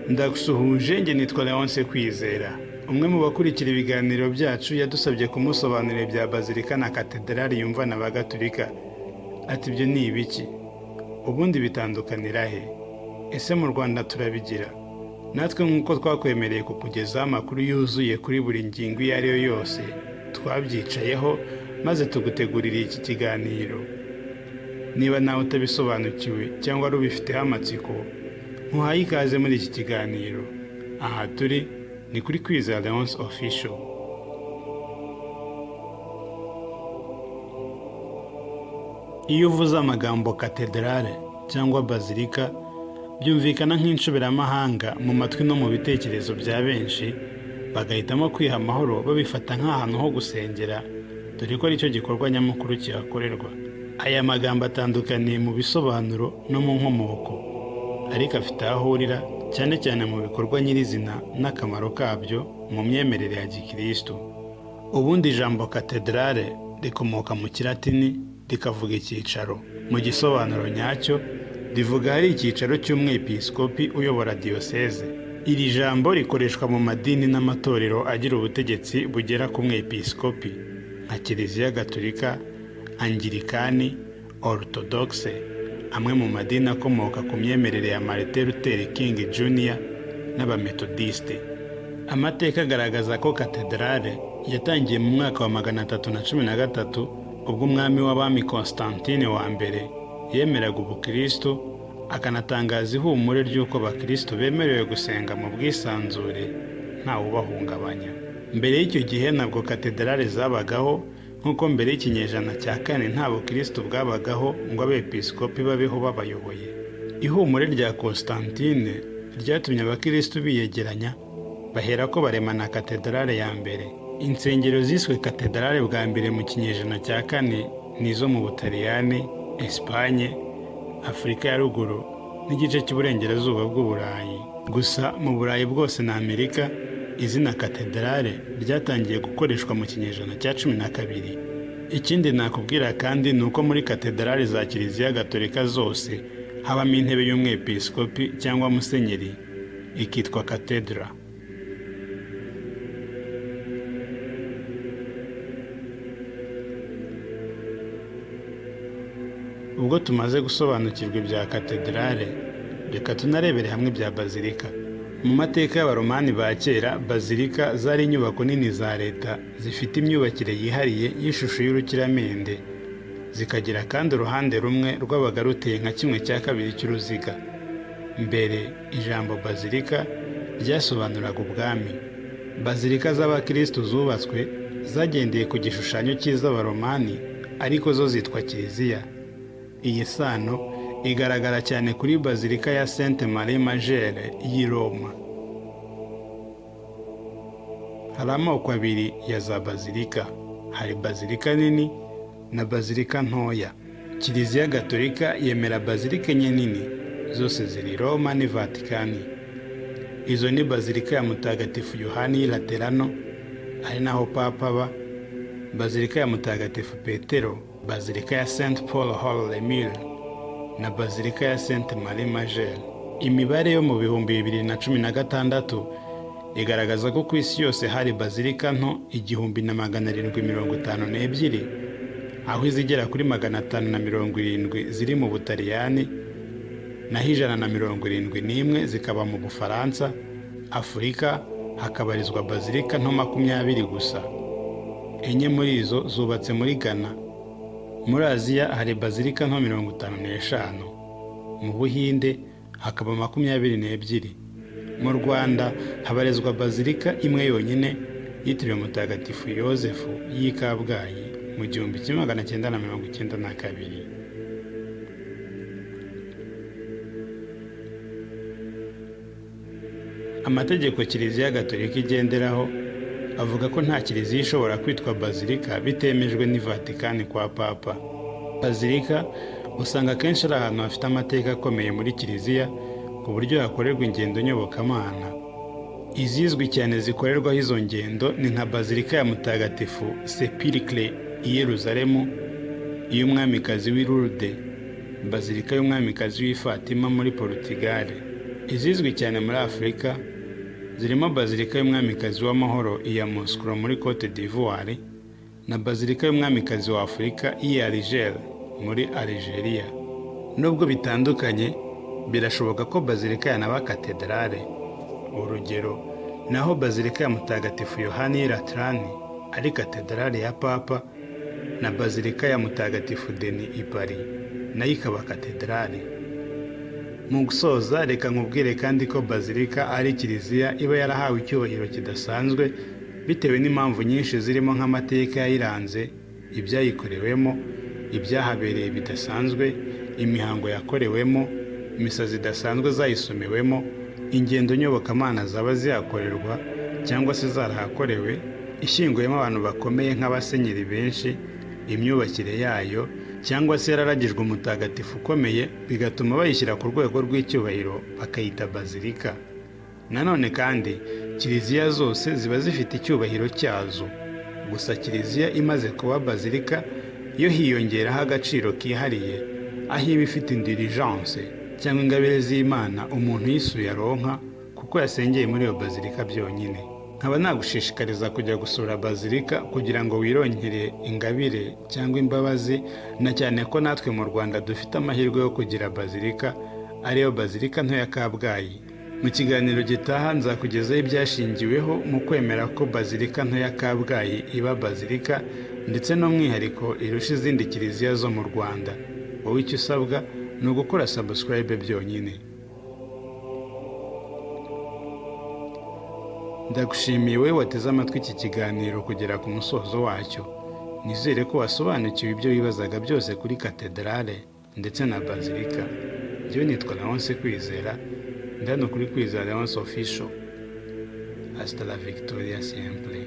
Ndagusuhuje, njye nitwa Leonce Kwizera. Umwe mu bakurikira ibiganiro byacu yadusabye kumusobanurira ibya Bazilika na Katedrali yumva n'Abagatulika. Ati ibyo ni ibiki? Ubundi bitandukanira he? Ese mu Rwanda turabigira? Natwe nk'uko twakwemereye kukugezaho amakuru yuzuye kuri buri ngingo iyo ari yo yose, twabyicayeho maze tugutegurira iki kiganiro. Niba nawe utabisobanukiwe cyangwa ari ubifiteho amatsiko, nkuhaye ikaze muri iki kiganiro. Aha turi ni kuri Kwizera Leonce Official. Iyo uvuze amagambo katedrale cyangwa bazilika, byumvikana nk'inshoberamahanga mu matwi no mu bitekerezo bya benshi, bagahitamo kwiha amahoro babifata nk'ahantu ho gusengera, dore ko aricyo gikorwa nyamukuru kihakorerwa. Aya magambo atandukaniye mu bisobanuro no mu nkomoko, ariko afite aho ahurira cyane cyane mu bikorwa nyirizina n'akamaro kabyo mu myemerere ya Gikristo. Ubundi ijambo katedrale rikomoka mu Kilatini rikavuga icyicaro. Mu gisobanuro nyacyo rivuga hari icyicaro cy'umwepiskopi uyobora diyoseze. Iri jambo rikoreshwa mu madini n'amatorero agira ubutegetsi bugera ku mwepiskopi nka Kiliziya Gatolika, Angilikani, Orthodoxe, amwe mu madini akomoka ku myemerere ya Martin Luther King Jr. n'Abametodiste. Amateka agaragaza ko katedrale yatangiye mu mwaka wa 313 ubwo umwami w'abami Constantine wa mbere yemeraga ubukristo, akanatangaza ihumure ry'uko abakristo bemerewe gusenga mu bwisanzure ntawe ubahungabanya. Mbere y'icyo gihe ntabwo katedrale zabagaho, nk'uko mbere y'ikinyejana cya 4 nta bukristo bwabagaho ngo abepiskopi babeho babayoboye. Ihumure rya Constantine ryatumye abakristo biyegeranya, bahera ko baremana katedrale ya mbere. Insengero ziswe katedrale bwa mbere mu kinyejana cya 4 nizo mu Butaliyani, Espanye, Afurika ya ruguru n'igice cy'uburengerazuba bw'Uburayi. Gusa mu Burayi bwose na Amerika, izina katedrale ryatangiye gukoreshwa mu kinyejana cya 12. Ikindi nakubwira kandi ni uko muri katedrale za Kiliziya Gatolika zose habamo intebe y'umwepiskopi cyangwa musenyeri, ikitwa katedra. Ubwo tumaze gusobanukirwa ibya katedrale, reka tunarebere hamwe ibya bazilika. Mu mateka y'Abaromani ba kera, bazilika zari inyubako nini za leta zifite imyubakire yihariye y'ishusho y'urukiramende, zikagira kandi uruhande rumwe rwabaga ruteye nka 1/2 cy'uruziga. Mbere ijambo bazilika ryasobanuraga ubwami. Bazilika z'abakristo zubatswe zagendeye ku gishushanyo cy'iz'Abaromani, ariko zo zitwa kiliziya. Iyi sano igaragara cyane kuri bazilika ya Sainte Marie Majeure y'i Roma. Hari amoko abiri ya za bazilika. Hari bazilika nini na bazilika ntoya. Kiliziya Gatolika yemera bazilika enye nini, zose ziri Roma ni Vatikani. Izo ni bazilika ya Mutagatifu Yohani Laterano, ari naho Papa aba, bazilika ya Mutagatifu Petero, bazilika ya Saint Paul Hall Emile na bazilika ya Sainte Marie Majeure. Imibare yo mu 2016 igaragaza ko ku isi yose hari bazilika nto 1752, aho izigera kuri 570 ziri mu Butaliyani, naho 171 zikaba mu Bufaransa. Afurika hakabarizwa bazilika nto 20 gusa. Enye muri izo zubatse muri Ghana. Muri Aziya hari bazilika nto 55. Mu Buhinde hakaba 22. Mu Rwanda habarizwa bazilika imwe yonyine yitiriwe Mutagatifu Yozefu y'i Kabgayi mu 1992. Amategeko Kiliziya Gatolika igenderaho avuga ko nta kiliziya ishobora kwitwa bazilika bitemejwe ni Vatikani kwa Papa. Bazilika usanga kenshi ari ahantu hafite amateka akomeye muri kiliziya, ku buryo hakorerwa ingendo nyobokamana. Izizwi cyane zikorerwaho izo ngendo ni nka bazilika ya Mutagatifu Sepulchre i Yerusalemu, iy'umwamikazi w'i Lourdes, bazilika y'umwamikazi w'i Fatima muri Portugal, Izizwi cyane muri Afurika zirimo Bazilika y'Umwamikazi w'Amahoro iya Mouscron muri Cote d'Ivoire na Bazilika y'Umwamikazi wa Afurika iya Alger muri Algeria. Nubwo bitandukanye, birashoboka ko Bazilika yanaba katedrale. Urugero, naho Bazilika ya Mutagatifu Yohani Latrani ari katedrale ya Papa, na Bazilika ya Mutagatifu Denis i Paris nayo ikaba katedrale. Mu gusoza, reka nkubwire kandi ko Bazilika ari kiliziya iba yarahawe icyubahiro kidasanzwe bitewe n'impamvu nyinshi zirimo nk'amateka yayiranze, ibyayikorewemo, ibyahabereye bidasanzwe, imihango yakorewemo, misa zidasanzwe zayisomewemo, ingendo nyobokamana zaba zihakorerwa cyangwa se zarahakorewe, ishyinguyemo abantu bakomeye nk'abasenyeri benshi, imyubakire yayo, cyangwa se yararagijwe umutagatifu ukomeye bigatuma bayishyira ku rwego rw'icyubahiro bakayita Bazilika. Nanone kandi kiliziya zose ziba zifite icyubahiro cyazo, gusa kiliziya imaze kuba Bazilika yo hiyongeraho agaciro kihariye, aho iba ifite indulgence cyangwa ingabire z'Imana umuntu yisuye aronka kuko yasengeye muri iyo Bazilika byonyine. Nkaba nagushishikariza kujya gusura Bazilika kugira ngo wironkere ingabire cyangwa imbabazi, na cyane ko natwe mu Rwanda dufite amahirwe yo kugira Bazilika, ariyo Bazilika nto ya Kabgayi. Mu kiganiro gitaha nzakugezaho ibyashingiweho mu kwemera ko Bazilika nto ya Kabgayi iba Bazilika, ndetse n'umwihariko irusha izindi kiliziya zo mu Rwanda. Wowe icyo usabwa ni ugukora subscribe byonyine. Ndagushimiye wowe wateze amatwi iki kiganiro kugera ku musozo wacyo. Nizere ko wasobanukiwe ibyo wibazaga byose kuri katedrale ndetse na Bazilika. Njyewe nitwa Leonce Kwizera, ndano kuri Kwizera Leonce Official. Hasta la victoria siempre.